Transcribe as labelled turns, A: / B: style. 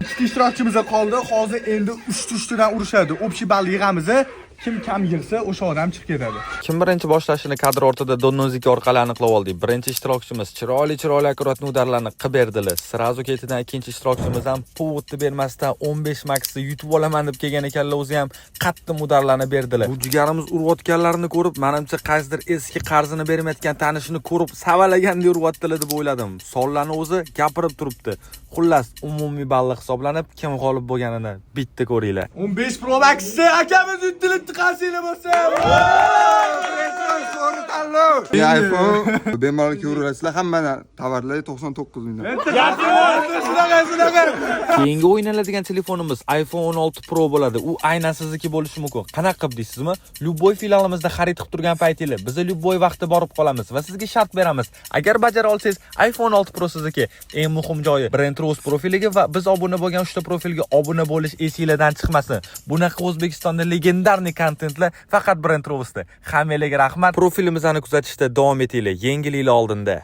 A: Ikkita ishtirokchimiz qoldi. Hozir endi 3-3dan urishadi. Общий ball yig'amiz. Kim kam yig'sa, o'sha odam chiqib ketadi.
B: Kim birinchi boshlashini kadr ortida donnozik orqali aniqlab oldik. Birinchi ishtirokchimiz chiroyli akkurat nudarlarni qilib berdilar. Sirazu ketidan ikkinchi ishtirokchimiz ham povutni bermasdan 15 maxni yutib olaman deb kelgan ekanlar, o'zi ham qattiq mudarlarni berdilar. Bu jigarimiz urayotganlarini ko'rib, menimcha qaysidir eski qarzini bermayotgan tanishini ko'rib, savalaganda uryaptilar deb o'yladim. Sonlarni o'zi gapirib turibdi. Xullas, umumiy balli hisoblanib, kim g'olib bo'lganini bitta ko'ringlar.
A: 15 Pro Max akamiz yutdilar, tiqasinglar bo'lsa.
C: iPhone bemalol ko'rasizlar, hamma tovarlar 99 ming.
B: Keyingi o'ynaladigan telefonimiz iPhone 16 Pro bo'ladi. U aynan sizniki bo'lishi mumkin. Qanaqa qilib deysizmi? Lyubboy filialimizda xarid qilib turgan paytinglar biz Lyubboy vaqtida borib qolamiz va sizga shart beramiz. Agar bajara olsangiz, iPhone 6 Pro sizniki. Eng muhim joyi Brand Rose profiliga va biz obuna bo'lgan 3 ta profilga obuna bo'lish esingizdan chiqmasin. Bunaqa O'zbekistonda legendarniy kontentlar faqat Brand Rose'da. Hammalarga rahmat. Profilimizni kuzatishda davom etinglar. Yangiliklar oldinda.